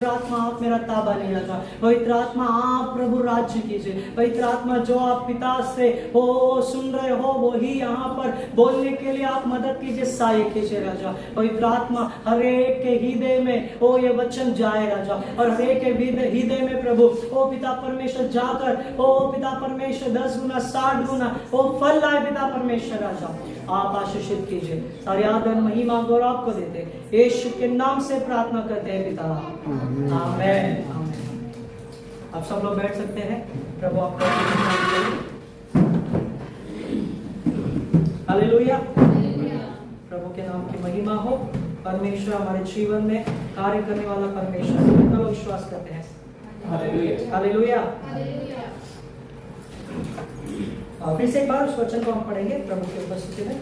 आत्मा आप मेरा ताबा नहीं लगा। पवित्र आत्मा आप प्रभु राज्य कीजिए। पवित्र आत्मा जो आप पिता से हो सुन रहे हो वही यहाँ पर बोलने के लिए आप मदद कीजिए, सहायक कीजिए राजा। पवित्र आत्मा हर एक के हृदय में ओ ये वचन जाए राजा, और हर एक के हृदय में प्रभु ओ पिता परमेश्वर जाकर ओ पिता परमेश्वर 10 गुना 60 गुना ओ फल लाए पिता परमेश्वर राजा। आप आशीषित कीजिए। सारी आदर महिमा गौरव आपको देते यीशु के नाम से प्रार्थना करते हैं पिता, आमेन। आप सब लोग बैठ सकते हैं। प्रभु आपको हालेलुया। प्रभु के नाम की महिमा हो। परमेश्वर हमारे जीवन में कार्य करने वाला परमेश्वर, कितना लोग विश्वास करते हैं? हालेलुया। फिर से एक बार उस वचन को हम पढ़ेंगे प्रभु की उपस्थिति में।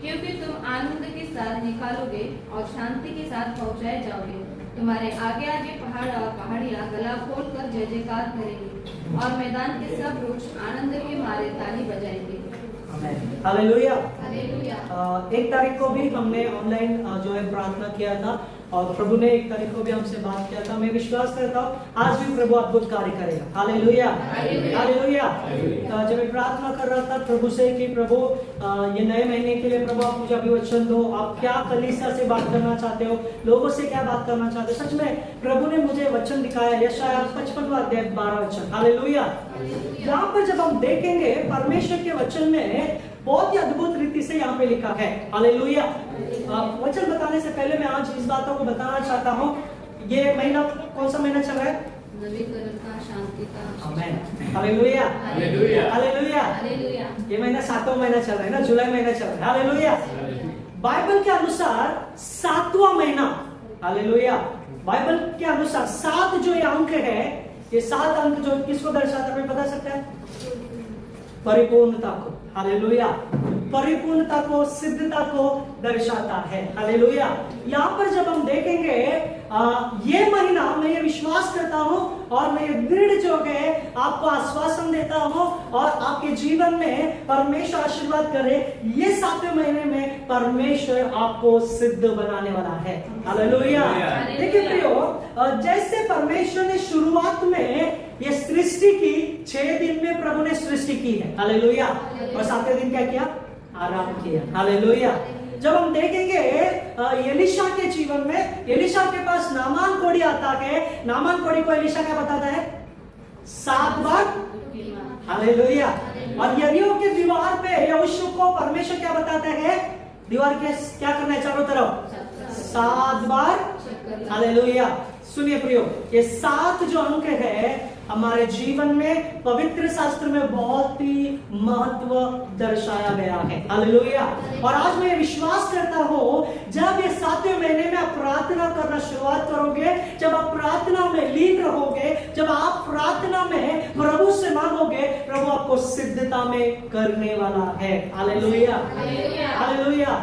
क्योंकि तुम आनंद के साथ निकालोगे और शांति के साथ पहुंचाए जाओगे। तुम्हारे आगे आगे पहाड़ और पहाड़ियां गला खोलकर जय जयकार करेंगी और मैदान के सब वृक्ष आनंद के मारे ताली बजाएंगे। हालेलुया। हालेलुया। 1 तारीख को भी हमने ऑनलाइन जो है प्रार्थना किया था और प्रभु ने 1 तारीख को भी हमसे बात किया था। मैं विश्वास करता हूँ आज भी प्रभु अद्भुत कार्य करेगा। हालेलुया। हालेलुया। जब मैं प्रार्थना कर रहा था प्रभु से कि प्रभु ये नए महीने के लिए प्रभु आप मुझे अभिवचन दो, आप क्या कलीसिया से बात करना चाहते हो, लोगों से क्या बात करना चाहते हो। सच में प्रभु ने मुझे वचन दिखाया, यशायाह 55वां अध्याय 12 वचन। हालेलुया। यहाँ पर जब हम देखेंगे परमेश्वर के वचन में बहुत ही अद्भुत रीति से यहाँ पे लिखा है। हालेलुया। वचन बताने से पहले मैं आज इस बातों को बताना चाहता हूँ। ये महीना कौन सा महीना चल रहा है? नवीकरण का, शांति का। आमेन। हालेलुया। हालेलुया। हालेलुया। हालेलुया। ये महीना 7वां महीना चल रहा है ना, जुलाई महीना चल रहा है। हालेलुया। बाइबल के अनुसार 7वां महीना, हालेलुया, बाइबल के अनुसार 7 जो ये अंक है, ये 7 अंक जो किसको दर्शाता है बता सकते हैं? परिपूर्णता को। हालेलुया। परिपूर्णता को, सिद्धता को दर्शाता है। हालेलुया। यहाँ पर जब हम देखेंगे ये महीना, मैं ये विश्वास करता हूँ और मैं ये दृढ़ जो है आपको आश्वासन देता हूँ और आपके जीवन में परमेश्वर आशीर्वाद करे। ये 7वें महीने में परमेश्वर आपको सिद्ध बनाने वाला है। हालेलुया। देखिए प्रियो, जैसे परमेश्वर ने शुरुआत में ये सृष्टि की, 6 दिन में प्रभु ने सृष्टि की है। हालेलुया। और 7वें दिन क्या किया? आराम किया। हालेलुया। जब हम देखेंगे एलीशा के जीवन में, एलीशा के पास नामान कोढ़ी आता है। नामान कोढ़ी को एलीशा क्या बताता है? 7 बार। हालेलुया। और यरीहो के दीवार पे यहोशू को परमेश्वर क्या बताता है? दीवार के क्या करना है चारों तरफ? 7 बार। हालेलुया। सुनिए प्रियो, ये 7 जो अंक है हमारे जीवन में पवित्र शास्त्र में बहुत ही महत्व दर्शाया गया है। हालेलुया। और आज मैं विश्वास करता हूँ जब ये 7वें महीने में आप प्रार्थना करना शुरुआत करोगे, जब आप प्रार्थना में लीन रहोगे, जब आप प्रार्थना में प्रभु से मांगोगे, प्रभु आपको सिद्धता में करने वाला है। हालेलुया। हालेलुया।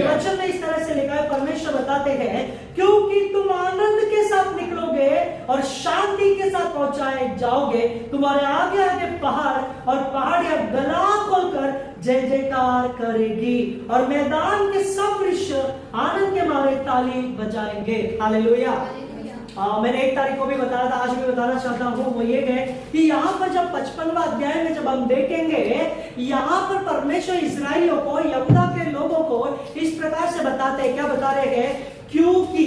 वचन में इस तरह से लिखा है, परमेश्वर बताते हैं क्योंकि तुम आनंद के साथ निकलोगे और शांति के साथ पहुंचाए जाओगे। तुम्हारे आगे आगे पहाड़ और पहाड़ियां गला खोलकर जय जयकार करेगी और मैदान के सब वृक्ष आनंद के मारे ताली बजाएंगे। हालेलुया। मैंने 1 तारीख को भी बताया था, आज भी बताना चाहता हूँ, वो ये है कि यहाँ पर जब 55वां अध्याय में जब हम देखेंगे, यहाँ पर परमेश्वर इस्राएलियों को, यहूदा के लोगों को इस प्रकार से बताते हैं। क्या बता रहे हैं? क्योंकि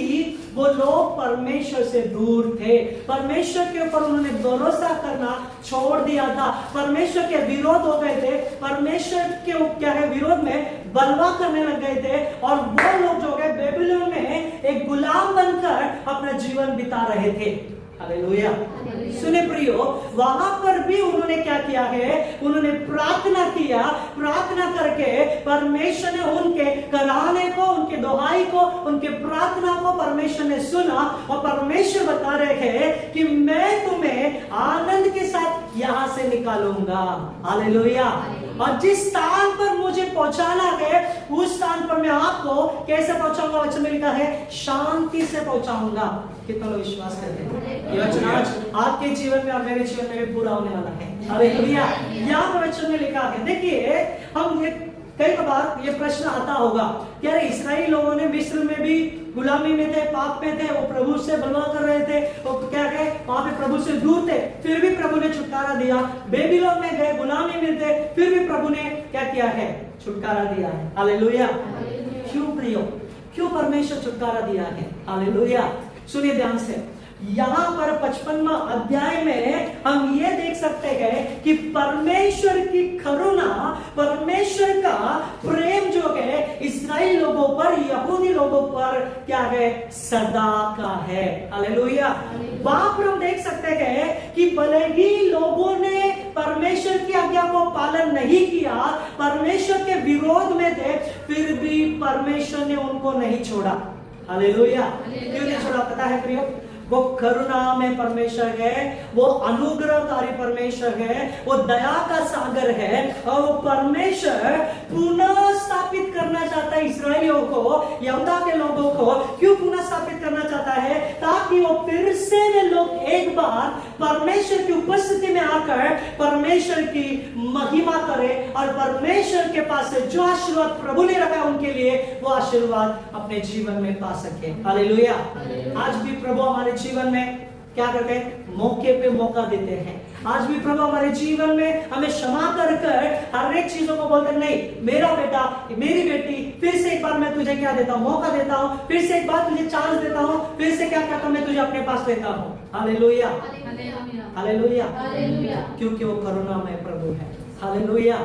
वो लोग परमेश्वर से दूर थे, परमेश्वर के ऊपर उन्होंने भरोसा करना छोड़ दिया था, परमेश्वर के विरोध हो गए थे, परमेश्वर के क्या है विरोध में बलवा करने लग गए थे और वो लोग जो है बेबीलोन में एक गुलाम बनकर अपना जीवन बिता रहे थे। हालेलुया। सुने प्रियो, वहां पर भी उन्होंने क्या किया है? उन्होंने प्रार्थना किया। प्रार्थना करके परमेश्वर ने उनके कराने को, उनके दुहाई को, उनके प्रार्थना को परमेश्वर ने सुना और परमेश्वर बता रहे हैं कि मैं तुम्हें आनंद के साथ यहां से निकालूंगा। हालेलुया। और जिस स्थान पर मुझे पहुंचाना है उस स्थान पर मैं आपको कैसे पहुंचाऊंगा? वचन में लिखा है शांति से पहुंचाऊंगा। कितना लोग विश्वास करते हैं? ये वचन आज आपके जीवन में और मेरे जीवन में भी पूरा होने वाला है। हालेलुया। यहाँ पर वचन में लिखा है, देखिए हम कई बार ये प्रश्न आता होगा कि अरे इस्राएली लोगों ने मिस्र में भी गुलामी में थे, पाप में थे, वो प्रभु से बलवा कर रहे थे, वो क्या कहे वहां पे प्रभु से दूर थे, फिर भी प्रभु ने छुटकारा दिया। बेबीलोन में गए, गुलामी में थे, फिर भी प्रभु ने क्या किया है? छुटकारा दिया है। हालेलुया। क्यों प्रियो? क्यों परमेश्वर छुटकारा दिया है? हालेलुया। सुनिए ध्यान से, यहाँ पर 55वां अध्याय में हम ये देख सकते हैं कि परमेश्वर की करुणा, परमेश्वर का प्रेम जो है इस्राएल लोगों पर, यहूदी लोगों पर क्या है? सदा का है। हालेलुया। वहां पर हम देख सकते हैं कि भले ही लोगों ने परमेश्वर की आज्ञा को पालन नहीं किया, परमेश्वर के विरोध में थे, फिर भी परमेश्वर ने उनको नहीं छोड़ा। हालेलुया। क्यों नहीं छोड़ा पता है प्रियो? वो करुणा में परमेश्वर है, वो अनुग्रहकारी परमेश्वर है, वो दया का सागर है, और वो परमेश्वर पुनः स्थापित करना चाहता है इसराइलियों को, यहूदा के लोगों को। क्यों पुनः स्थापित करना चाहता है? ताकि वो फिर से वे लोग एक बार परमेश्वर की उपस्थिति में आकर परमेश्वर की महिमा करे, और परमेश्वर के पास से जो आशीर्वाद प्रभु ने रखा है उनके लिए, वो आशीर्वाद अपने जीवन में पा सके। हालेलुया। आज भी प्रभु हमारे जीवन में क्या करते हैं? मौके पे मौका देते हैं। आज भी प्रभु हमारे जीवन में हमें क्षमा कर कर हर एक चीजों को बोलते नहीं, मेरा बेटा, मेरी बेटी, फिर से एक बार मैं तुझे क्या देता हूं? मौका देता हूं, फिर से एक बार तुझे चांस देता हूं, फिर से क्या कहता हूं? मैं तुझे अपने पास लेता हूं। हालेलुया। हालेलुया। क्योंकि वो करुणा में प्रभु है। हालेलुया।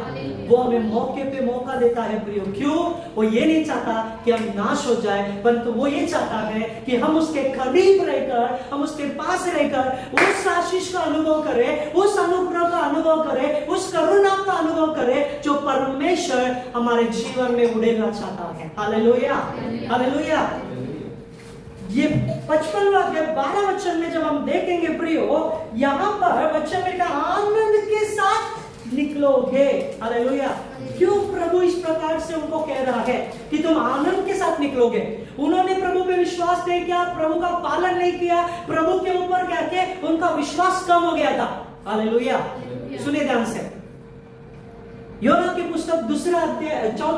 वो हमें मौके पे मौका देता है प्रियो। क्यों? वो ये नहीं चाहता कि हम नाश हो जाए, परंतु वो ये चाहता है कि हम उसके करीब रहकर, हम उसके पास रहकर उस आशीष का अनुभव करें, उस अनुग्रह का अनुभव करें, उस करुणा का अनुभव करें जो परमेश्वर हमारे जीवन में उड़ेना चाहता है। हालेलुया। हालेलुया। ये 55वां अध्याय 12 वचन में जब हम देखेंगे प्रियो, यहाँ पर वचन में कहा आनंद के साथ निकलोगे। हालेलुया। क्यों प्रभु इस प्रकार से उनको कह रहा है कि तुम आनंद के साथ निकलोगे? उन्होंने प्रभु पे विश्वास नहीं किया, प्रभु का पालन नहीं किया, प्रभु के ऊपर क्या किया? उनका विश्वास कम हो गया था। हालेलुया। सुनिए ध्यान से, योना की पुस्तक 4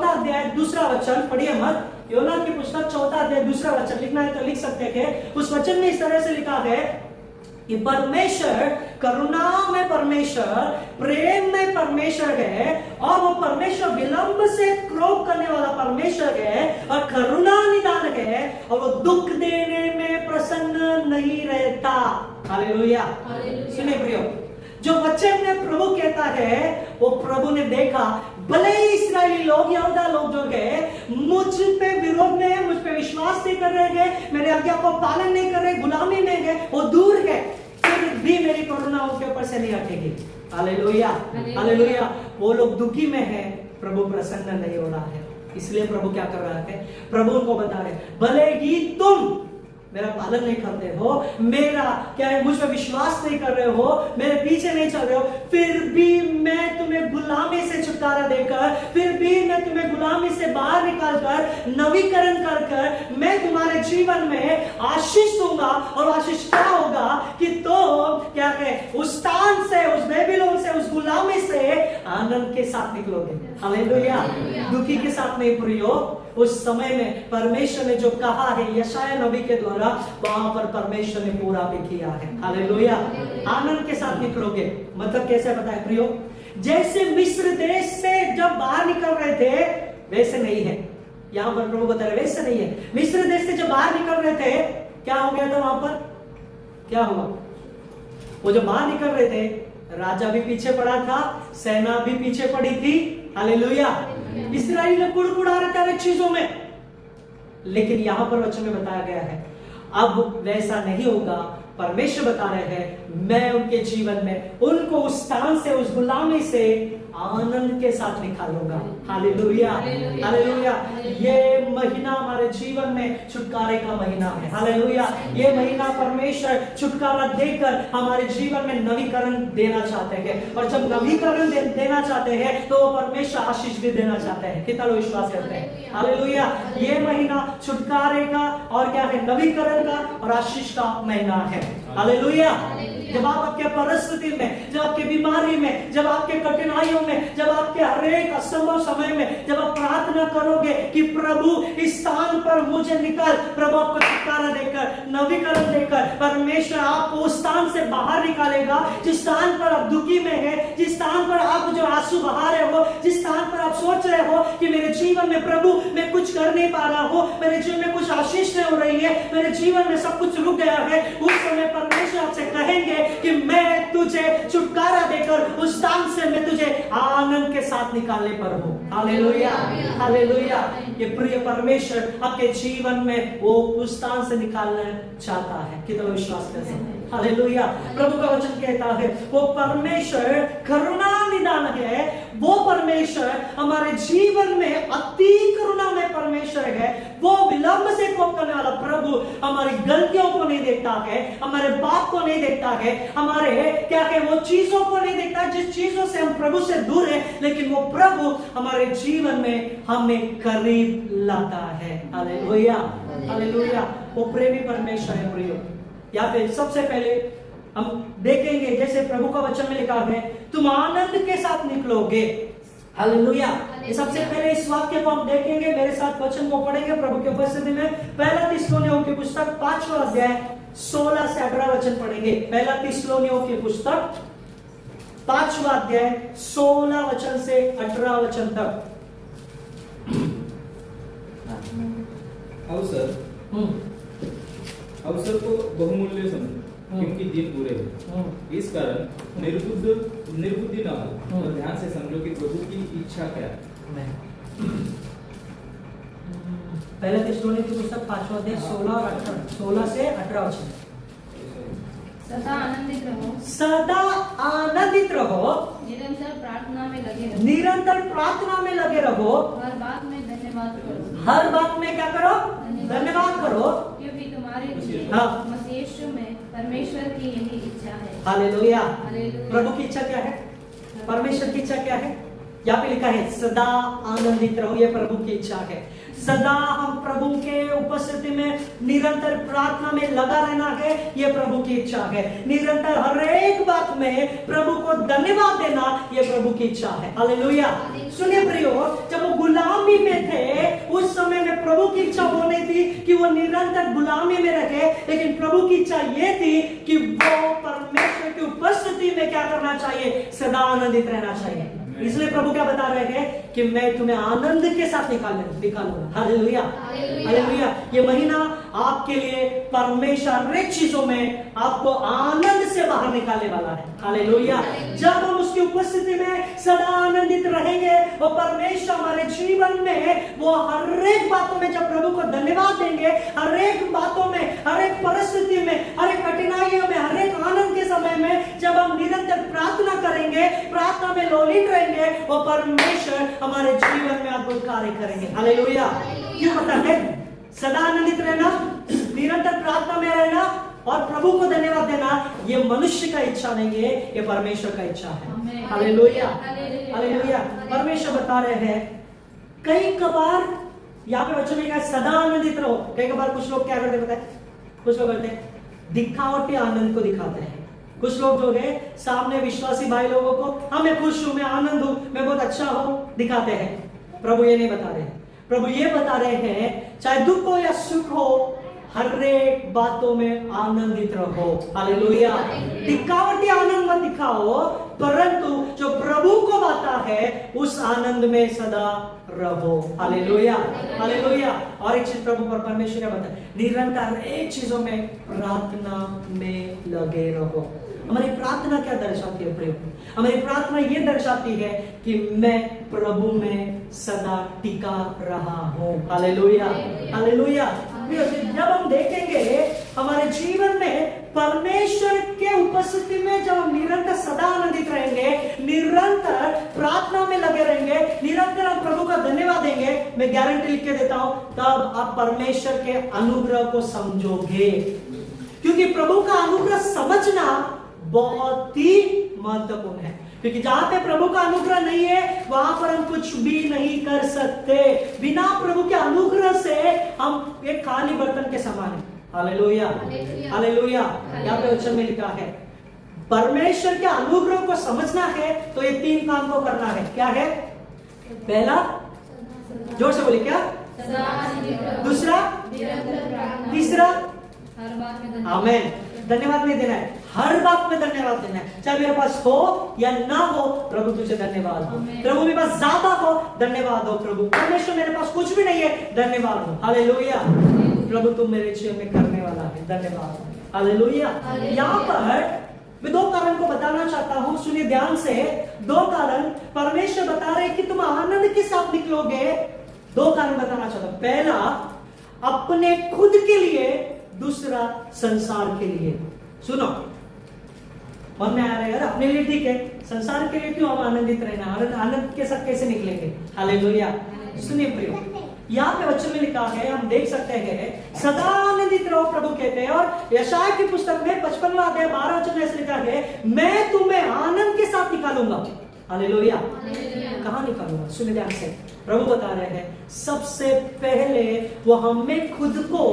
अध्याय 2 वचन, पढ़िए मत। योना की पुस्तक 4 अध्याय 2 वचन, लिखना है तो लिख सकते हैं। उस वचन में इस तरह से लिखा है कि परमेश्वर करुणा में परमेश्वर, प्रेम में परमेश्वर है, और वो परमेश्वर विलंब से क्रोध करने वाला परमेश्वर है, और करुणा निदान है, और वो दुख देने में प्रसन्न नहीं रहता। हालेलुया। सुनिए प्रियो, जो वचन में प्रभु कहता है वो प्रभु ने देखा। भले ही इस्राएली लोग, यहूदा लोग जो है मुझ पे विरोध में है, मुझ पे विश्वास नहीं कर रहे हैं, मेरे आज्ञा को पालन नहीं कर रहे, गुलामी में गए, वो दूर है, फिर भी मेरी करुणा उनके ऊपर से नहीं हटेगी। हालेलुया। हालेलुया। वो लोग दुखी में है, प्रभु प्रसन्न नहीं हो रहा है। इसलिए प्रभु क्या कर रहा है? प्रभु उनको बता रहे, भले ही तुम मेरा पालन नहीं करते हो, मेरा क्या है, मुझ पर विश्वास नहीं कर रहे हो, मेरे पीछे नहीं चल रहे हो, फिर भी मैं तुम्हें गुलामी से छुटकारा देकर, फिर भी मैं तुम्हें गुलामी से बाहर निकालकर, नवीकरण कर कर मैं तुम्हारे जीवन में आशीष दूंगा। और आशीष क्या होगा कि तो क्या है, उस स्थान से, उस बेबीलोन से, उस गुलामी से आनंद के साथ निकलोगे। हालेलुया। दुखी के साथ नहीं प्रियो। उस समय में परमेश्वर ने जो कहा है यशाया नबी के द्वारा, वहां पर परमेश्वर ने पूरा भी किया है। हालेलुया। आनंद के साथ निकलोगे मतलब कैसे बताए प्रियो? जैसे मिस्र देश से जब बाहर निकल रहे थे वैसे नहीं है। यहां पर प्रभु बता रहे वैसे नहीं है। मिस्र देश से जब बाहर निकल रहे थे क्या हो गया था? वहां पर क्या हुआ? वो जब बाहर निकल रहे थे, राजा भी पीछे पड़ा था, सेना भी पीछे पड़ी थी। हालेलुया। इस्राएल कुड़कुड़ा रहे थे चीजों में, लेकिन यहां पर वचन में बताया गया है अब वैसा नहीं होगा। परमेश्वर बता रहे हैं मैं उनके जीवन में उनको उस स्थान से, उस गुलामी से आनंद के साथ निकालूंगा। हालेलुया। हालेलुया। ये महीना हमारे जीवन में छुटकारे का महीना है। हालेलुया। ये महीना परमेश्वर छुटकारा देकर हमारे जीवन में नवीकरण देना चाहते हैं, और जब नवीकरण देना चाहते हैं तो परमेश्वर आशीष भी देना चाहते हैं। कितना लोग विश्वास करते हैं? हालेलुया। ये महीना छुटकारे का और क्या है, नवीकरण का और आशीष का महीना है। हालेलुया। जब आप आपके परिस्थिति में, जब आपके बीमारी में, जब आपके कठिनाइयों जीवन में, जब आपके हर एक असंभव समय में जब आप प्रार्थना करोगे कि प्रभु इस स्थान पर मुझे निकाल, प्रभु आपको छुटकारा देकर, नवीकरण देकर परमेश्वर आपको उस स्थान से बाहर निकालेगा जिस स्थान पर आप दुखी में है, जिस स्थान पर आप जो आंसू बहा रहे हो, जिस स्थान पर आप सोच रहे हो कि मेरे जीवन में प्रभु मैं कुछ कर नहीं पा रहा हूं, मेरे जीवन में कुछ आशीष नहीं हो रही है, मेरे जीवन में सब कुछ रुक गया है, उस समय परमेश्वर आपसे कहेंगे कि मैं तुझे छुटकारा देकर उस स्थान से मैं तुझे आनंद के साथ निकालने पर हूं। Hallelujah, hallelujah. ये प्रिय परमेश्वर आपके जीवन में वो उस स्थान से निकालना चाहता है। कितना विश्वास करते हैं? हालेलुया। प्रभु का वचन कहता है वो परमेश्वर करुणा निदान है, वो परमेश्वर हमारे जीवन में अति करुणा में परमेश्वर है, वो विलंब से कोप करने वाला प्रभु हमारी गलतियों को नहीं देखता है, हमारे पाप को नहीं देखता है, हमारे क्या है वो चीजों को नहीं देखता जिस चीजों से हम प्रभु से दूर है, लेकिन वो प्रभु हमारे जीवन में हमें करीब लाता है। Hallelujah, hallelujah. वो प्रेमी परमेश्वर है प्रियो। या फिर सबसे पहले हम देखेंगे जैसे प्रभु का वचन में लिखा है तुम आनंद के साथ निकलोगे। हालेलुया। सबसे पहले इस वाक्य को हम देखेंगे, मेरे साथ वचन को पढ़ेंगे प्रभु की उपस्थिति में। पहला थिस्सलुनीयों की पुस्तक 5वां अध्याय 16 से 18 वचन पढ़ेंगे। पहला थिस्सलुनीयों की पुस्तक 5वां अध्याय 16 वचन से 18 वचन तक। अवसर को बहुमूल्य समझो क्योंकि दिन बुरे हैं। इस कारण निर्बुद्धि न हो और ध्यान से समझो कि प्रभु की इच्छा क्या है। पहले थिस्सलुनीयों की पुस्तक 5वां अध्याय 16 से 18 वचन। सदा आनंदित रहो, सदा आनंदित रहो, निरंतर प्रार्थना में लगे रहो, निरंतर प्रार्थना में लगे रहो, हर बात में धन्यवाद करो, हर बात में क्या करो? धन्यवाद करो, क्योंकि तुम्हारे लिए मसीह यीशु में परमेश्वर की यही इच्छा है। हालेलुया। हालेलुया। प्रभु की इच्छा क्या है? परमेश्वर की इच्छा क्या है? यहाँ पे लिखा है सदा आनंदित रहो, ये प्रभु की इच्छा है। सदा हम प्रभु के उपस्थिति में निरंतर प्रार्थना में लगा रहना है, ये प्रभु की इच्छा है। निरंतर हर एक बात में प्रभु को धन्यवाद देना, ये प्रभु की इच्छा है। हालेलुया। सुनिए प्रियो, जब वो गुलामी में थे उस समय में प्रभु की इच्छा वो नहीं थी कि वो निरंतर गुलामी में रहे, लेकिन प्रभु की इच्छा ये थी कि वो परमेश्वर की उपस्थिति में क्या करना चाहिए? सदा आनंदित रहना चाहिए। इसलिए प्रभु क्या बता रहे हैं कि मैं तुम्हें आनंद के साथ निकालूंगा। Hallelujah, hallelujah. ये महीना आपके लिए परमेश्वर हर एक चीजों में आपको आनंद से बाहर निकालने वाला है। हालेलुया। जब हम उसकी उपस्थिति में सदा आनंदित रहेंगे और परमेश्वर हमारे जीवन में वो हर एक बातों में जब प्रभु को धन्यवाद देंगे, हर एक बातों में, हर एक परिस्थिति में, हर एक कठिनाइयों में, हर एक आनंद के समय में जब हम निरंतर प्रार्थना करेंगे, प्रार्थना में लोलित रहेंगे, वो परमेश्वर हमारे जीवन में अद्भुत कार्य करेंगे। हालेलुया। क्यों पता है? सदा आनंदित रहना, निरंतर प्रार्थना में रहना और प्रभु को धन्यवाद देना, ये मनुष्य का इच्छा नहीं है, ये परमेश्वर का इच्छा है। Hallelujah, hallelujah. परमेश्वर बता रहे हैं कई कबार यहाँ पे वचन में सदा आनंदित रहो। कई कबार कुछ लोग क्या करते पता है? कुछ लोग करते हैं दिखावटी आनंद को दिखाते हैं। कुछ लोग जो है सामने विश्वासी भाई लोगों को मैं खुश हूं, मैं आनंद हूं, मैं बहुत अच्छा हूं दिखाते हैं। प्रभु ये नहीं बता रहे। प्रभु ये बता रहे हैं चाहे दुख हो या सुख हो, हर एक बातों में आनंदित रहो। हालेलुया। दिखावटी आनंद मत दिखाओ, परंतु जो प्रभु को बाता है उस आनंद में सदा रहो। Hallelujah, hallelujah. और एक चीज प्रभु पर परमेश्वर ने बताया, निरंतर एक चीजों में प्रार्थना में लगे रहो। हमारी प्रार्थना क्या दर्शाती है प्रिय? हमारी प्रार्थना ये दर्शाती है कि मैं प्रभु में सदा टिका रहा हूँ। Hallelujah, hallelujah. जब हम देखेंगे हमारे जीवन में परमेश्वर के उपस्थिति में जब हम निरंतर सदा आनंदित रहेंगे, निरंतर प्रार्थना में लगे रहेंगे, निरंतर हम प्रभु का धन्यवाद देंगे, मैं गारंटी लिख के देता हूं, तब आप परमेश्वर के अनुग्रह को समझोगे। क्योंकि प्रभु का अनुग्रह समझना बहुत ही महत्वपूर्ण है। क्योंकि जहां पे प्रभु का अनुग्रह नहीं है वहां पर हम कुछ भी नहीं कर सकते। बिना प्रभु के अनुग्रह से हम एक खाली बर्तन के समान है। Hallelujah, hallelujah. यहाँ पे वचन में लिखा है परमेश्वर के अनुग्रह को समझना है तो ये 3 काम को करना है। क्या है? पहला, जोर से बोले, क्या? दूसरा, तीसरा, हर बात में धन्यवाद। आमेन। धन्यवाद नहीं देना है, हर बात में धन्यवाद देना है। चाहे मेरे पास हो या ना हो, प्रभु तुझे धन्यवाद हो। प्रभु मेरे पास ज्यादा हो, धन्यवाद हो प्रभु। परमेश्वर मेरे पास कुछ भी नहीं है, धन्यवाद हो। हालेलुया। प्रभु तुम मेरे जीवन में करने वाला है, धन्यवाद हो। हालेलुया। यहाँ पर मैं 2 कारण को बताना चाहता हूं, सुनिए ध्यान से। 2 कारण परमेश्वर बता रहे कि तुम आनंद के साथ निकलोगे। 2 कारण बताना चाहता हूं। पहला, अपने खुद के लिए, दूसरा संसार के लिए। सुनो, मन में आ रहा है यार, अपने लिए ठीक है, संसार के लिए क्यों हम आनंदित रहना? आनंद के साथ कैसे निकलेंगे? हालेलुया। सुनिए प्रियो, यहाँ पे वचन में लिखा है, हम देख सकते हैं, सदा आनंदित रहो प्रभु कहते हैं। और यशायाह की पुस्तक में 55वां अध्याय 12 वचन में ऐसे लिखा है, मैं तुम्हें आनंद के साथ निकालूंगा। हालेलुया। कहां निकालूंगा? सुनिए ध्यान से, प्रभु बता रहे हैं सबसे पहले वो हमें खुद को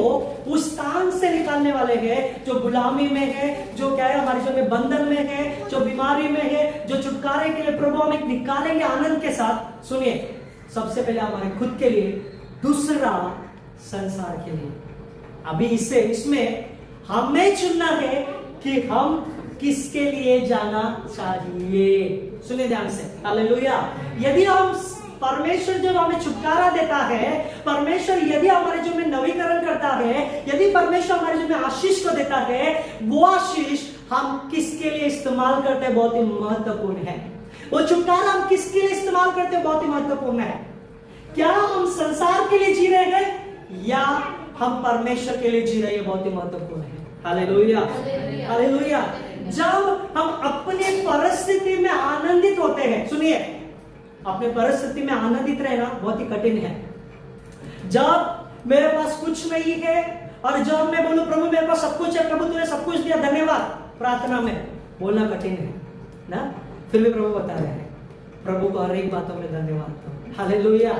उस स्थान से निकालने वाले हैं जो गुलामी में है, जो क्या है हमारे जीवन में बंधन में है, जो बीमारी में है, जो छुटकारे के लिए प्रभु हमें निकालेंगे आनंद के साथ। सुनिए, सबसे पहले हमारे खुद के लिए, दूसरा संसार के लिए। अभी इसमें हमें चुनना है कि हम किसके लिए जाना चाहिए। सुनिए ध्यान से, हालेलुया। यदि हम परमेश्वर जब हमें छुटकारा देता है, परमेश्वर यदि हमारे जीवन में नवीकरण करता है, यदि परमेश्वर हमारे जीवन में आशीष को देता है, वो आशीष हम किसके लिए इस्तेमाल करते हैं बहुत ही महत्वपूर्ण है। वो छुटकारा हम किसके लिए इस्तेमाल करते हैं बहुत ही महत्वपूर्ण है। क्या हम संसार के लिए जी रहे हैं या हम परमेश्वर के लिए जी रहे हैं, बहुत ही महत्वपूर्ण है। Hallelujah, hallelujah. जब हम अपने परिस्थिति में आनंदित होते हैं, सुनिए, अपने परिस्थिति में आनंदित रहना बहुत ही कठिन है। जब मेरे पास कुछ नहीं है और जब मैं बोलूं प्रभु मेरे पास सब कुछ है, प्रभु तूने सब कुछ दिया, धन्यवाद, प्रार्थना में बोलना कठिन है ना। फिर भी प्रभु बता रहे हैं, प्रभु को हर एक बातों में धन्यवाद दो। हालेलुया।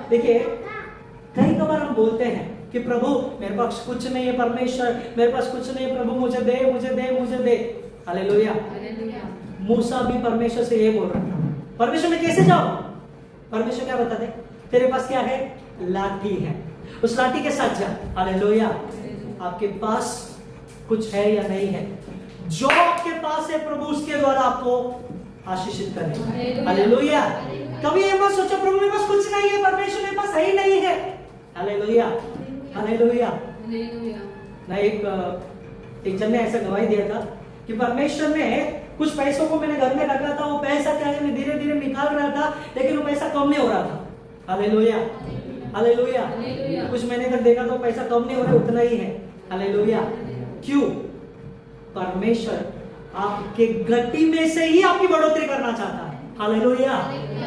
देखिए, कई बार हम बोलते हैं कि प्रभु मेरे पास कुछ नहीं है, परमेश्वर मेरे पास कुछ नहीं है, प्रभु मुझे दे, मुझे दे, मुझे दे। हालेलुया। मूसा भी परमेश्वर से ये बोल रहा था, परमेश्वर में कैसे जाओ? परमेश्वर क्या बता दे, तेरे पास क्या है? लाठी है, उस लाठी के साथ जा। हालेलुया। आपके पास कुछ है या नहीं है? जो आपके पास है प्रभु उसके द्वारा आपको आशीषित करे। हालेलुया। कभी ये मत सोचो प्रभु मेरे पास कुछ नहीं है, परमेश्वर मेरे पास सही नहीं है। Hallelujah, hallelujah. ना एक जन ने ऐसा गवाही दिया था कि परमेश्वर ने कुछ पैसों को मैंने घर में रखा था, वो पैसा क्या है मैं धीरे धीरे निकाल रहा था, लेकिन वो पैसा कम नहीं हो रहा था। Hallelujah, hallelujah. कुछ महीने तक देखा तो पैसा कम नहीं हो रहा, उतना ही है। हालेलुया। क्यों? परमेश्वर आपके गति में से ही आपकी बढ़ोतरी करना चाहता है। Hallelujah,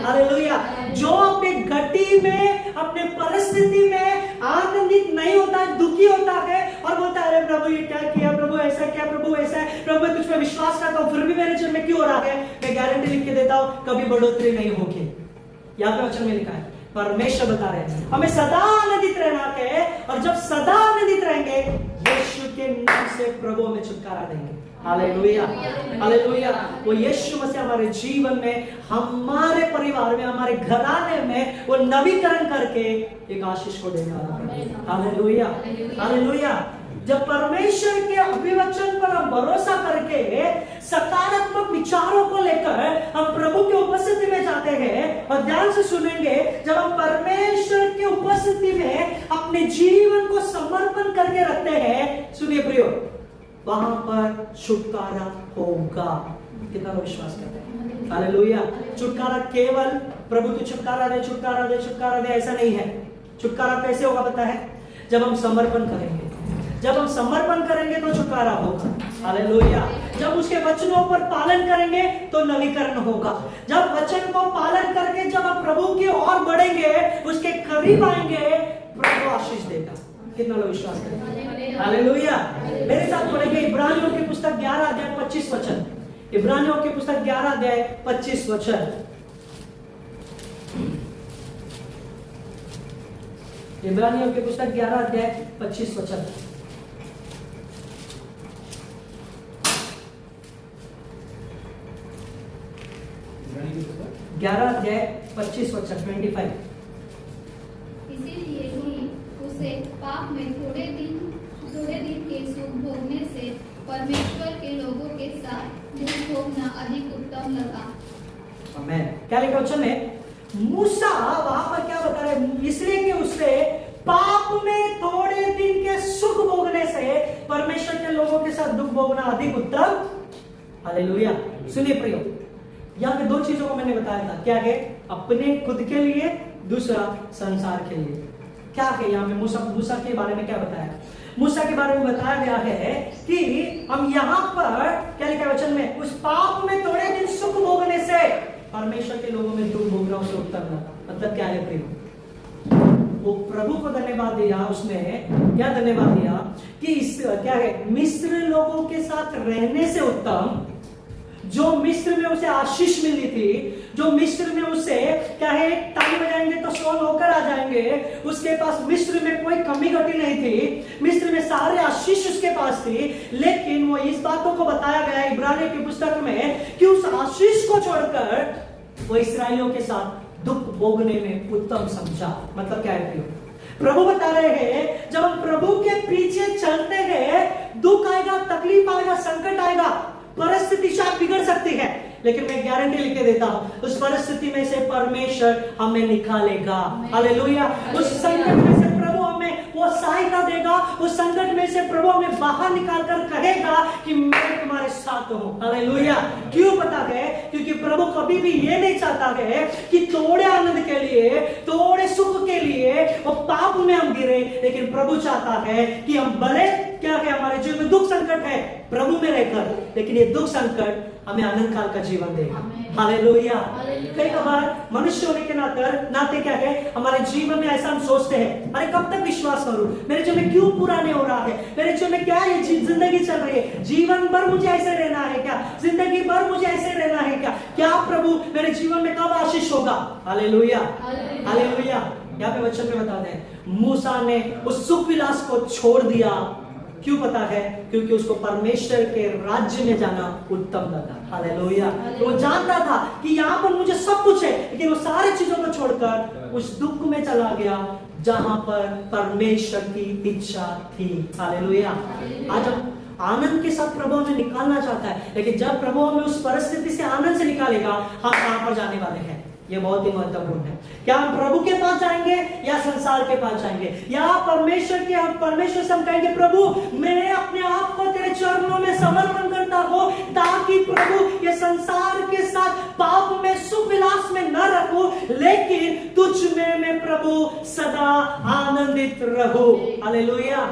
hallelujah. जो अपने गति में, अपने परिस्थिति में आनंदित नहीं होता है, दुखी होता है और बोलता है अरे प्रभु ये क्या किया, प्रभु ऐसा क्या, प्रभु ऐसा है, प्रभु मैं तुझ पे विश्वास करता हूँ फिर भी मेरे जीवन में क्यों हो रहा है, मैं गारंटी लिख के देता हूँ कभी बढ़ोतरी नहीं होगी। यहाँ पे वचन में लिखा है, परमेश्वर बता रहे हैं हमें सदा आनंदित रहना है, और जब सदा आनंदित रहेंगे यीशु के नाम से प्रभु हमें छुटकारा देंगे। Hallelujah, hallelujah. वो यीशु मसीह हमारे जीवन में, हमारे परिवार में, हमारे घराने में वो नवीकरण करके एक आशीष को देने वाला है। Hallelujah, hallelujah. जब परमेश्वर के अभिवचन पर हम भरोसा करके सकारात्मक विचारों को लेकर हम प्रभु की उपस्थिति में जाते हैं, और ध्यान से सुनेंगे, जब हम परमेश्वर की उपस्थिति में अपने जीवन को समर्पण करके रखते हैं, सुनिए प्रियो, वहां पर छुटकारा होगा। कितना लोग विश्वास करते हैं? हालेलुया। छुटकारा केवल प्रभु तू छुटकारा दे, छुटकारा दे, छुटकारा दे, ऐसा नहीं है। छुटकारा कैसे होगा पता है? जब हम समर्पण करेंगे। जब हम समर्पण करेंगे तो छुटकारा होगा। हालेलुया। जब उसके वचनों पर पालन करेंगे तो नवीकरण होगा। जब वचन को पालन करके जब हम प्रभु की ओर बढ़ेंगे, उसके करीब आएंगे, प्रभु आशीष देगा। कितना लोग विश्वास करेंगे? हालेलुया। मेरे साथ पढ़ेंगे इब्रानियों की पुस्तक 11 अध्याय 25 वचन। इब्रानियों की पुस्तक 11 अध्याय 25 वचन। इब्रानियों की पुस्तक 11 अध्याय 25 वचन। 11 अध्याय 25 वचन 25। इसीलिए ही उसे पाप में थोड़े दिन के सुख भोगने से परमेश्वर के लोगों के साथ दुख भोगना अधिक उत्तम लगा। आमेन। क्या लिखा वचन में? मूसा वहां पर क्या बता रहे? इसलिए कि उसे पाप में थोड़े दिन के सुख भोगने से परमेश्वर के लोगों के साथ दुख भोगना अधिक उत्तम। हालेलुया। सुनिए प्रियो, यहाँ पे 2 चीजों को मैंने बताया था। क्या है? अपने खुद के लिए, दूसरा संसार के लिए। क्या है यहाँ पे? मूसा के बारे में क्या बताया? मूसा के बारे में बताया गया है कि हम यहाँ पर क्या लिखा है वचन में? उस पाप में थोड़े दिन सुख भोगने से परमेश्वर के लोगों में दुख भोगना उसे उत्तम लगा। मतलब क्या है प्रियो? वो प्रभु को धन्यवाद दिया, उसने क्या धन्यवाद दिया कि इस क्या है, मिस्र लोगों के साथ रहने से उत्तम, जो मिस्र में उसे आशीष मिली थी, जो मिस्र में उसे क्या है, ताली बजाएंगे तो 100 नौकर आ जाएंगे, उसके पास मिस्र में कोई कमी घटी नहीं थी, मिस्र में सारे आशीष उसके पास थी, लेकिन वो इस बातों को बताया गया इब्रानियों की पुस्तक में कि उस आशीष को छोड़कर वो इस्राएलियों के साथ दुख भोगने में उत्तम समझा। मतलब क्या है? प्रभु बता रहे हैं जब हम प्रभु के पीछे चलते हैं, दुख आएगा, तकलीफ आएगा, संकट आएगा, परिस्थिति शायद बिगड़ सकती है, लेकिन मैं गारंटी लिख के देता हूं उस परिस्थिति में से परमेश्वर हमें निकालेगा। हालेलुया। उस संकट में से प्रभु हमें वो सहायता देगा, उस संकट में से प्रभु हमें बाहर निकाल कर कहेगा कि मैं तुम्हारे साथ हूं। हालेलुया। क्यों पता है? क्योंकि प्रभु कभी भी ये नहीं चाहता है कि थोड़े आनंद के लिए, थोड़े सुख के लिए वो पाप में हम गिरे, लेकिन प्रभु चाहता है कि हम भले क्या है, हमारे जीवन में दुख संकट है प्रभु में रहकर, लेकिन ये दुख संकट हमें आनंद काल का जीवन देगा। हालेलुया। कई बार मनुष्य होने के नाते क्या है, हमारे जीवन में ऐसा हम सोचते हैं, अरे कब तक विश्वास करूं, मेरे जीवन में क्यों पूरा नहीं हो रहा है, मेरे जीवन में क्या ये जिंदगी चल रही है, जीवन भर मुझे ऐसे रहना है क्या, जिंदगी भर मुझे ऐसे रहना है क्या, क्या प्रभु मेरे जीवन में कब आशीष होगा। हालेलुया। हालेलुया। यहाँ पे वचन में बताते हैं मूसा ने उस सुख विलास को छोड़ दिया। क्यों पता है? क्योंकि उसको परमेश्वर के राज्य में जाना उत्तम लगा। हालेलुया। वो जानता था कि यहाँ पर मुझे सब कुछ है, लेकिन वो सारी चीजों को छोड़कर उस दुख में चला गया जहां पर परमेश्वर की इच्छा थी। हालेलुया। आज हम आनंद के साथ प्रभु हमें निकालना चाहता है, लेकिन जब प्रभु हमें उस परिस्थिति से आनंद से निकालेगा, हम कहां पर जाने वाले हैं? ये बहुत ही महत्वपूर्ण है। क्या हम प्रभु के पास जाएंगे या संसार के पास जाएंगे, या परमेश्वर से हम कहेंगे प्रभु मैं अपने आप को तेरे चरणों में समर्पण करता हूं, ताकि प्रभु ये संसार के साथ पाप में सुख विलास में न रहूं, लेकिन तुझ में मैं प्रभु सदा आनंदित रहूं। हालेलुया।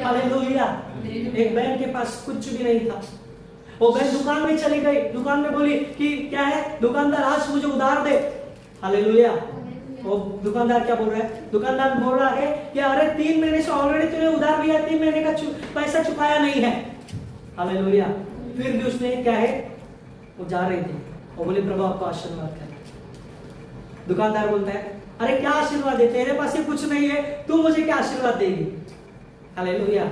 हालेलुया। एक बहन के पास कुछ भी नहीं था, वो बहन दुकान में चली गई, दुकान में बोली कि क्या है, दुकानदार आज मुझे उधार दे। हालेलुया। वो दुकानदार क्या बोल रहा है? दुकानदार बोल रहा है कि अरे 3 महीने से ऑलरेडी तूने उधार लिया, 3 महीने का पैसा चुकाया नहीं है। हालेलुया। फिर भी उसने क्या है, वो जा रही थी, वो बोले प्रभु आपको आशीर्वाद करे। दुकानदार बोलता है अरे क्या आशीर्वाद दे, तेरे पास ही कुछ नहीं है, तू मुझे क्या आशीर्वाद देगी। हालेलुया।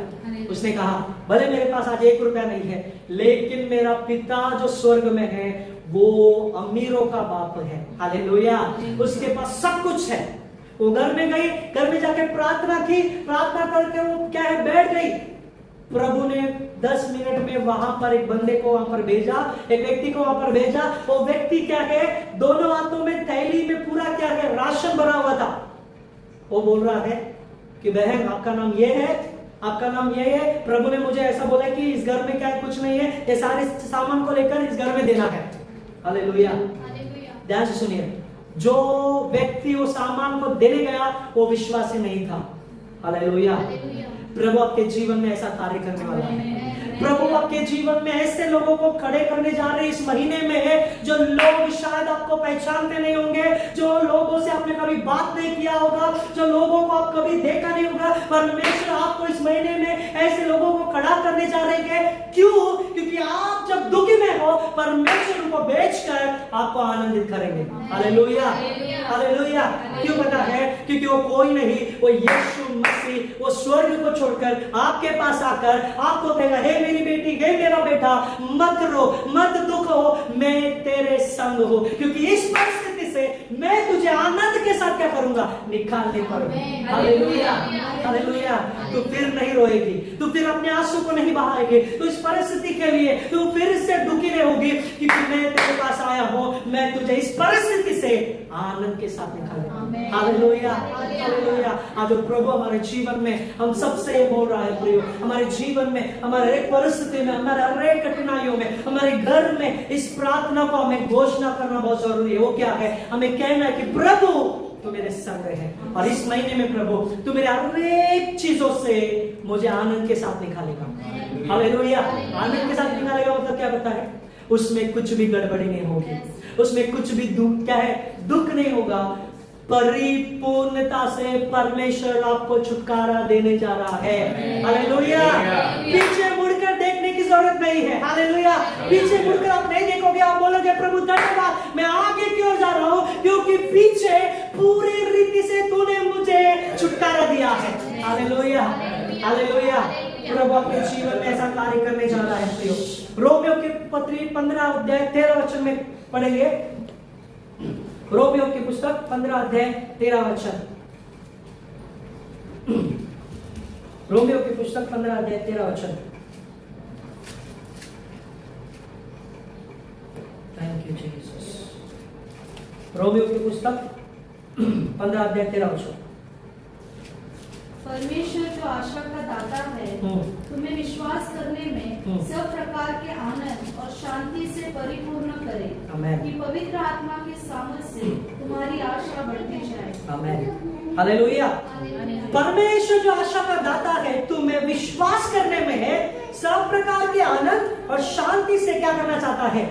उसने कहा भले मेरे पास आज 1 रुपया नहीं है, लेकिन मेरा पिता जो स्वर्ग में है वो अमीरों का बाप है। हालेलुया। उसके पास सब कुछ है। वो घर में गई, घर में जाके प्रार्थना की, प्रार्थना करके वो क्या है, बैठ गई। प्रभु ने 10 मिनट में वहां पर एक बंदे को वहां पर भेजा, एक व्यक्ति को वहां पर भेजा। वो व्यक्ति क्या है, दोनों हाथों में थैली में पूरा क्या है, राशन भरा हुआ था। वो बोल रहा है कि बहन आपका नाम ये है, आपका नाम ये है, प्रभु ने मुझे ऐसा बोला कि इस घर में क्या है, कुछ नहीं है, ये सारे सामान को लेकर इस घर में देना है। हालेलुया। ध्यान से सुनिए, जो व्यक्ति वो सामान को देने गया वो विश्वासी नहीं था। हालेलुया। प्रभु आपके जीवन में ऐसा कार्य करने वाला है। प्रभु आपके जीवन में ऐसे लोगों को खड़े करने जा रहे इस महीने में, जो लोग शायद आपको पहचानते नहीं होंगे, जो लोगों से आपने कभी बात नहीं किया होगा, जो लोगों को आप कभी देखा नहीं होगा। परमेश्वर आपको इस महीने में ऐसे लोगों को खड़ा करने जा रहे हैं। क्यों? क्योंकि आप जब दुखी में हो, परमेश्वर उनको बेचकर आपको आनंदित करेंगे। हालेलुया। हालेलुया। क्यों पता है? क्योंकि वो कोई नहीं, वो यीशु मसीह, वो स्वर्ग को छोड़कर आपके पास आकर आपको कहेगा हे मेरी बेटी, हे मेरा बेटा, मत रो, मत दुख हो, मैं तेरे संग हूं। क्योंकि इस परिस्थिति से मैं तुझे आनंद के साथ क्या करूंगा, निकालने पर। Hallelujah, hallelujah. तू फिर नहीं रोएगी, तू फिर अपने आंसू को नहीं बहाएगी, तू इस परिस्थिति के लिए तू फिर से दुखी नहीं होगी, क्योंकि मैं तेरे पास आया हूं, मैं तुझे इस परिस्थिति से आनंद के साथ निकालूंगा। Hallelujah, hallelujah. आज प्रभु हमारे जीवन में हम सबसे ये बोल रहा है प्रियो, हमारे जीवन में, हमारे एक परिस्थिति में, हमारे हर एक कठिनाइयों में, हमारे घर में इस प्रार्थना को हमें घोषणा करना बहुत जरूरी है। वो क्या है, हमें कहना है कि प्रभु तू मेरे संग है, और इस महीने में प्रभु तू मेरे हर एक चीजों से मुझे आनंद के साथ निकालेगा। हालेलुया। आनंद के साथ निकालेगा मतलब क्या पता है, उसमें कुछ भी गड़बड़ी नहीं होगी, उसमें कुछ भी दुख क्या है, दुख नहीं होगा। परिपूर्णता से परमेश्वर आपको छुटकारा देने जा रहा है। हालेलुया। पीछे मुड़कर देखने की जरूरत नहीं है। हालेलुया। पीछे मुड़कर आप नहीं देखोगे, आप बोलोगे प्रभु धन्यवाद, मैं आगे की ओर जा रहा हूं, क्योंकि पीछे पूरी रीति से तूने मुझे छुटकारा दिया है। Hallelujah, hallelujah. प्रभु आपके जीवन में ऐसा कार्य करने जा रहा है प्रियो। रोमियो की पत्री 15 अध्याय 13 वचन में पढ़ेंगे। रोमियो की पुस्तक 15 अध्याय 13 वचन। रोमियो की पुस्तक 15 अध्याय 13 वचन। Thank you Jesus. रोमियो की पुस्तक 15 अध्याय 13 वचन। परमेश्वर जो आशा का दाता है, तुम्हें विश्वास करने में सब प्रकार के आनंद और शांति से परिपूर्ण करे, कि पवित्र आत्मा के सामर्थ से तुम्हारी आशा बढ़ती जाए। आमेन। हालेलुया। परमेश्वर जो आशा का दाता है, तुम्हें विश्वास करने में सब प्रकार के आनंद और शांति से क्या करना चाहता है,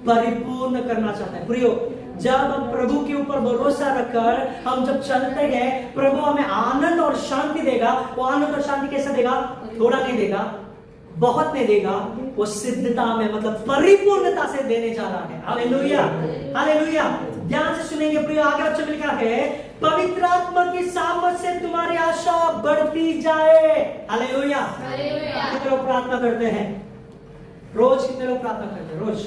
परिपूर्ण करना चाहता है। प्रियो, जब हम प्रभु के ऊपर भरोसा रखकर हम जब चलते हैं, प्रभु हमें आनंद और शांति देगा। वो आनंद और शांति कैसे देगा, थोड़ा नहीं देगा, बहुत नहीं देगा, वो सिद्धता में मतलब परिपूर्णता से देने जा रहा है। Hallelujah, hallelujah. ध्यान से सुनेंगे प्रिय, आगे वचन में लिखा है, पवित्र आत्मा की सामर्थ से तुम्हारी आशा बढ़ती जाए। हालेलुया। कितने लोग प्रार्थना करते हैं रोज, कितने लोग प्रार्थना करते हैं रोज।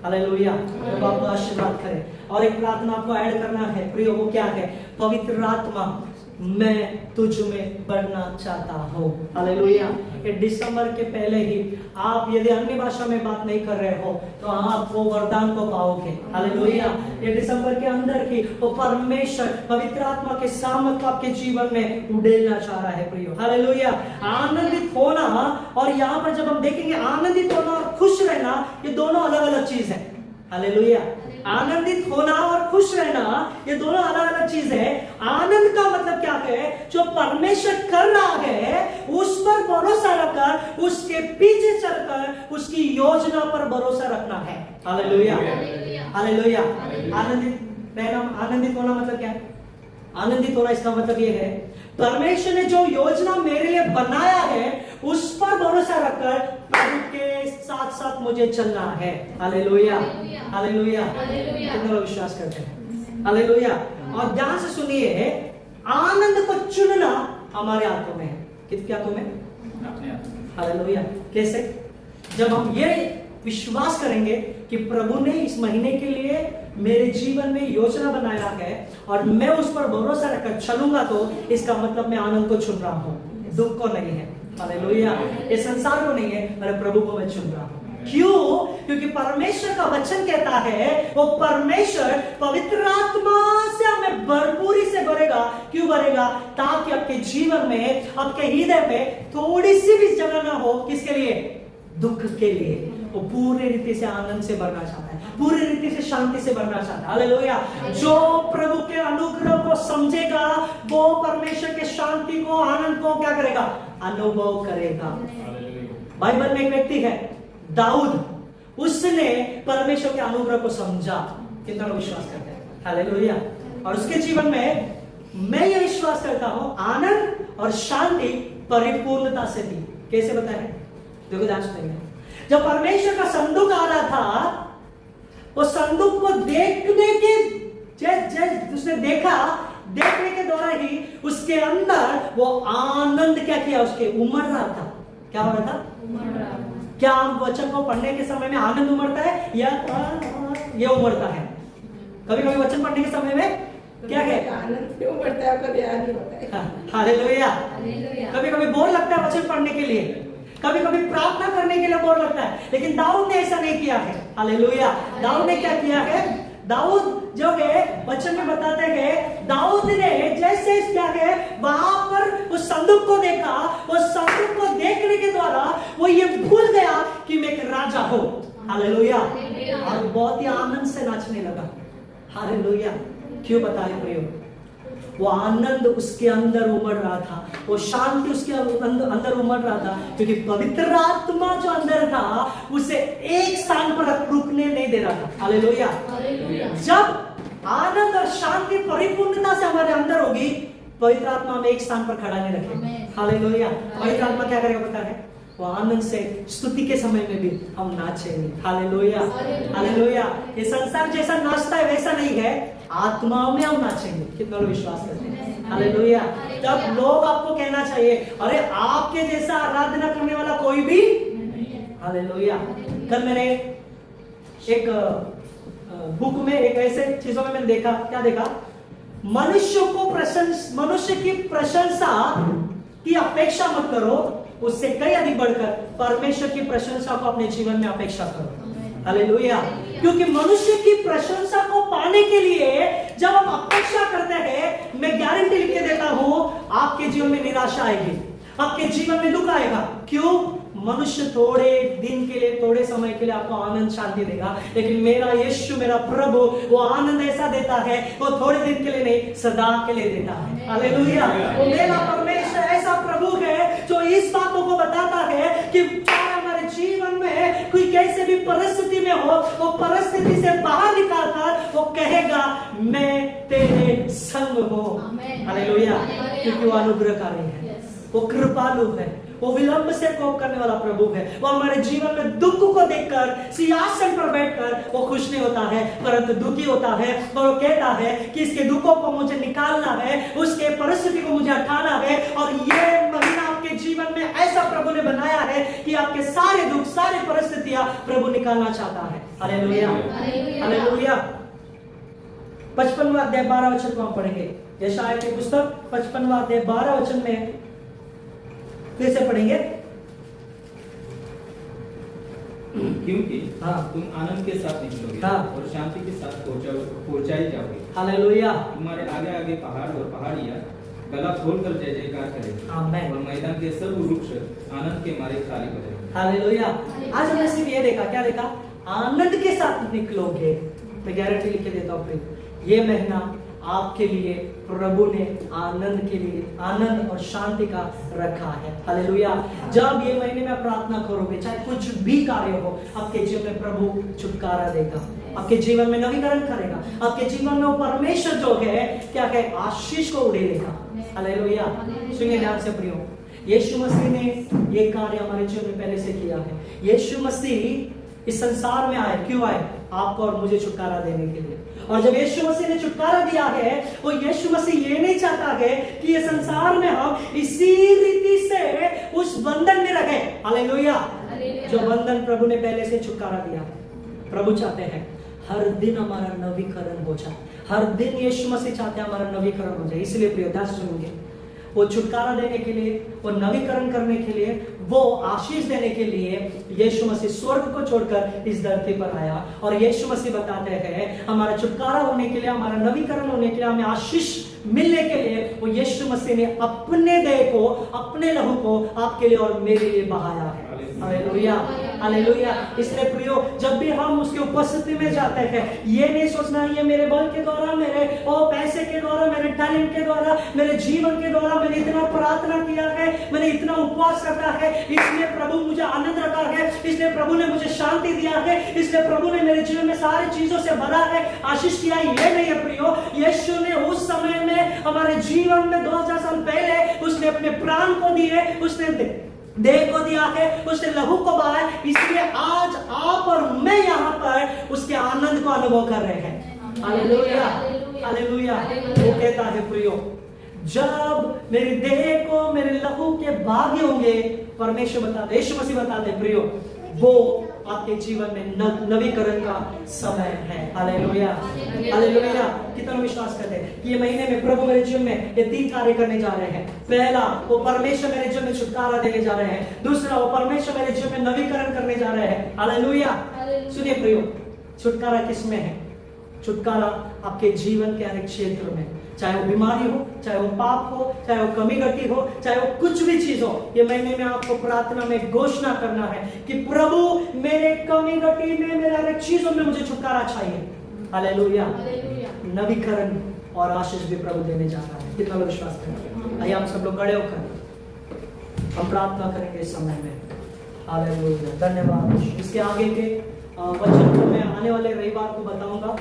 हालेलुया। प्रभु आपको आशीर्वाद करे। और एक प्रार्थना आपको ऐड करना है प्रियो, वो क्या है, पवित्र आत्मा मैं तुझ में बढ़ना चाहता हूँ। हालेलुया। ये दिसंबर के पहले ही आप यदि अन्य भाषा में बात नहीं कर रहे हो तो आप वो वरदान को पाओगे। हालेलुया। ये दिसंबर के अंदर ही वो परमेश्वर पवित्र आत्मा के सामर्थ आपके जीवन में उड़ेलना चाह रहा है प्रियो। हालेलुया। आनंदित होना, और यहाँ पर जब हम देखेंगे आनंदित होना और खुश रहना, ये दोनों अलग अलग चीज है। हालेलुया। आनंदित होना और खुश रहना ये दोनों अलग अलग चीज है। आनंद का मतलब क्या है, जो परमेश्वर कर रहा है उस पर भरोसा रखकर, उसके पीछे चलकर उसकी योजना पर भरोसा रखना है। Hallelujah, hallelujah. आनंदित रहना, आनंदित होना मतलब क्या है, आनंदित होना इसका मतलब ये है, परमेश्वर ने जो योजना मेरे लिए बनाया है उस पर भरोसा रखकर प्रभु के साथ साथ मुझे चलना है। Hallelujah, hallelujah. कितने लोग विश्वास करते हैं। हालेलुया। और ध्यान से सुनिए, आनंद को चुनना हमारे हाथों में है। किसके हाथों में, अपने हाथों। हालेलुया। कैसे, जब हम ये विश्वास करेंगे कि प्रभु ने इस महीने के लिए मेरे जीवन में योजना बनाया है और मैं उस पर भरोसा रखकर चलूंगा, तो इसका मतलब मैं आनंद को चुन रहा हूं, दुख को नहीं है। हालेलुया। ये संसार को नहीं है, मेरे प्रभु को मैं चुन रहा हूं। क्यों? क्योंकि परमेश्वर का वचन कहता है, वो परमेश्वर पवित्र आत्मा से हमें भरपूरी से भरेगा। क्यों भरेगा? ताकि आपके जीवन में, आपके हृदय पे थोड़ी सी भी जगह ना हो, किसके लिए, दुख के लिए। वो पूरी रीति से आनंद से भरना चाहता है, पूरी रीति से शांति से भरना चाहता है। हालेलुया। जो प्रभु के अनुग्रह को समझेगा वो परमेश्वर के शांति को, आनंद को क्या करेगा, अनुभव करेगा। बाइबल में एक व्यक्ति है दाऊद, उसने परमेश्वर के अनुग्रह को समझा। कितना लोग विश्वास करते हैं। हालेलुया। और उसके जीवन में मैं ये विश्वास करता हूं, आनंद और शांति परिपूर्णता से थी। कैसे बताएं, देखो ध्यान सुनेंगे। जब परमेश्वर का संदूक आ रहा था, वो संदूक को देखने के उसने देखा, देखने के दौरान ही उसके अंदर वो आनंद क्या किया, उसके उमड़ रहा था। क्या हो रहा था, उमड़ रहा था। क्या हम वचन को पढ़ने के समय में आनंद उमड़ता है या ये उमड़ता है? कभी कभी वचन पढ़ने के समय में क्या है, आनंद क्यों बढ़ता है, कभी याद नहीं होता है। हालेलुया। हालेलुया। कभी कभी बोर लगता है वचन पढ़ने के लिए, कभी कभी प्रार्थना करने के लिए बोर लगता है, लेकिन दाऊद ने ऐसा नहीं किया है। हालेलुया। दाऊद ने क्या किया है, दाऊद जो है वचन में बताते हैं, दाऊद ने जैसे क्या है वहां पर उस संदूक को देखा, उस संदूक को देखने के द्वारा वो ये भूल गया कि मैं एक राजा हूं। हालेलुया। और बहुत ही आनंद से नाचने लगा। हालेलुया। क्यों बताए प्रियो, वो आनंद उसके अंदर उमड़ रहा था, वो शांति उसके अंदर उमड़ रहा था, क्योंकि पवित्र आत्मा जो अंदर था उसे एक स्थान पर रुकने नहीं दे रहा था। हालेलुया। जब आनंद और शांति परिपूर्णता से हमारे अंदर होगी, पवित्र आत्मा हमें एक स्थान पर खड़ा नहीं रखेगा। हालेलुया। पवित्र आत्मा क्या करेगा पता है, वो आनंद से स्तुति के समय में भी हम नाचेंगे। हालेलुया। हालेलुया। ये संसार जैसा नाचता है वैसा नहीं है, आत्माओं में हम नाचेंगे। कितना लोग विश्वास करते हैं? हालेलुया। तब लोग आपको कहना चाहिए, अरे आपके जैसा आराधना करने वाला कोई भी। हालेलुया। कल मैंने एक बुक में एक ऐसे चीजों में मैंने देखा, क्या देखा, मनुष्य की प्रशंसा की अपेक्षा मत करो, उससे कई अधिक बढ़कर परमेश्वर की प्रशंसा को अपने जीवन में अपेक्षा करो। हालेलुया। क्योंकि मनुष्य की प्रशंसा को पाने के लिए जब हम अपेक्षा करते हैं, मैं गारंटी लिख के देता हूं, आपके जीवन में निराशा आएगी, आपके जीवन में दुख आएगा। क्यों? मनुष्य थोड़े दिन के लिए, थोड़े समय के लिए आपको आनंद शांति देगा, लेकिन मेरा यीशु, मेरा प्रभु, वो आनंद ऐसा देता है, वो थोड़े दिन के लिए नहीं, सदा के लिए देता है। हालेलुया। वो मेरा परमेश्वर ऐसा प्रभु है जो इस बातों को बताता है कि चाहे हमारे जीवन में कोई कैसे भी परिस्थिति में हो, वो परिस्थिति से बाहर निकालकर वो कहेगा, मैं तेरे संग हूं। हालेलुया। क्योंकि वो अनुग्रहकारी है, वो कृपालु है, वो विलंब से कोप करने वाला प्रभु है। वो हमारे जीवन में दुख को देखकर सिंहासन पर बैठकर वो खुश नहीं होता है, परंतु दुखी होता है, और वो कहता है कि इसके दुखों को मुझे निकालना है, उसके परिस्थिति को मुझे हटाना है। और ये महीना आपके जीवन में ऐसा प्रभु ने बनाया है कि आपके सारे दुख, सारे परिस्थितियां प्रभु निकालना चाहता है। हालेलुया। हालेलुया। 55वां अध्याय 12 वचन को हम पढ़ेंगे। यशायाह की पुस्तक 55वां अध्याय 12 वचन में कैसे पढ़ेंगे? क्योंकि हाँ। तुम आनंद के साथ निकलोगे, हाँ। और शांति के साथ पहुंचाई जाओगे। हालेलुया। तुम्हारे आगे आगे पहाड़ और पहाड़ियां गला खोलकर जय जयकार करेंगे, आमीन। और मैदान के सब वृक्ष आनंद के मारे खाली हो जाएंगे। हालेलुया। आज हमने सिर्फ ये देखा, क्या देखा? आनंद के साथ निकलोगे। मैं गारंटी लिख के देता हूँ, ये महीना आपके लिए प्रभु ने आनंद के लिए, आनंद और शांति का रखा है। हालेलुया। जब ये महीने में प्रार्थना करोगे, चाहे कुछ भी कार्य हो, आपके जीवन में प्रभु छुटकारा देगा, आपके जीवन में नवीकरण करेगा, आपके जीवन में वो परमेश्वर जो है क्या है, आशीष को उड़ेलेगा। हालेलुया। सुनिए ध्यान से प्रियो, यीशु मसीह ने ये कार्य हमारे जीवन में पहले से किया है। यीशु मसीह इस संसार में आए, क्यों आए? आपको और मुझे छुटकारा देने के लिए। और जब यीशु मसीह ने छुटकारा दिया है, वो यीशु मसीह ये नहीं चाहता है कि ये संसार में हम इसी रीति से उस बंधन में रहे। हालेलुया। जो बंधन प्रभु ने पहले से छुटकारा दिया है, प्रभु चाहते हैं हर दिन हमारा नवीकरण हो जाए, हर दिन यीशु मसीह चाहते हैं हमारा नवीकरण हो जाए। इसलिए प्रिय ध्यान सुनिए, वो छुटकारा देने के लिए, वो नवीकरण करने के लिए, वो आशीष देने के लिए यीशु मसीह स्वर्ग को छोड़कर इस धरती पर आया। और यीशु मसीह बताते हैं हमारा छुटकारा होने के लिए, हमारा नवीकरण होने के लिए, हमें आशीष मिलने के लिए वो यीशु मसीह ने अपने देह को, अपने लहू को आपके लिए और मेरे लिए बहाया है। हालेलुया। हालेलुया। इसलिए प्रियो, जब भी हम उसके उपस्थिति में जाते हैं, ये नहीं सोचना ये मेरे बल के द्वारा, मेरे पैसे के द्वारा, मेरे टैलेंट के द्वारा, मेरे जीवन के द्वारा, मैंने इतना प्रार्थना किया है, मैंने इतना उपवास रखा है, इसलिए प्रभु मुझे आनंद रखा है, इसलिए प्रभु ने मुझे शांति दिया है, इसलिए प्रभु ने मेरे जीवन में सारी चीजों से भरा है, आशीष किया। ये नहीं है प्रियो। यीशु ने उस समय में हमारे जीवन में 2000 साल पहले उसने अपने प्राण को दिए, उसने देह को दिया है, उसने लहू को बहाया। इसलिए आज आप और मैं यहाँ पर उसके आनंद को अनुभव कर रहे हैं। हालेलुया। हालेलुया। वो कहता है प्रियो, जब मेरे देह को, मेरे लहू के भाग्य होंगे, परमेश्वर बताते, यीशु मसीह बताते प्रियो, वो आपके जीवन में नवीकरण का समय है। Hallelujah, hallelujah. कितना विश्वास करते हैं कि ये महीने में प्रभु मेरे जीवन में ये 3 कार्य करने जा रहे हैं। पहला, वो परमेश्वर मेरे जीवन में छुटकारा देने जा रहे हैं। दूसरा, वो परमेश्वर मेरे जीवन में नवीकरण करने जा रहे हैं। हालेलुया। सुनिए प्रियो, छुटकारा किसमें है? छुटकारा आपके जीवन के हर एक क्षेत्र में, चाहे वो बीमारी हो, चाहे वो पाप हो, चाहे वो कमी घटी हो, चाहे वो कुछ भी चीज हो। ये महीने में आपको प्रार्थना में घोषणा करना है कि प्रभु मेरे कमी घटी में, मेरे हर एक चीजों में मुझे छुटकारा चाहिए। हालेलुया। नवीकरण और आशीष भी प्रभु देने जा रहा है। कितना लोग विश्वास करेंगे? आइए हम सब लोग खड़े होकर हम प्रार्थना करेंगे इस समय में। हालेलुया, धन्यवाद। इसके आगे के वचन को मैं आने वाले रविवार को बताऊंगा।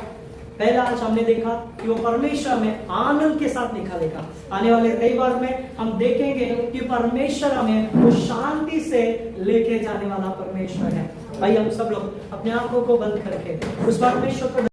पहला आज हमने देखा कि वो परमेश्वर में आनंद के साथ निकालेगा। आने वाले रविवार में हम देखेंगे कि परमेश्वर हमें वो शांति से लेके जाने वाला परमेश्वर है। भाई हम सब लोग अपने आंखों को बंद करके उस परमेश्वर को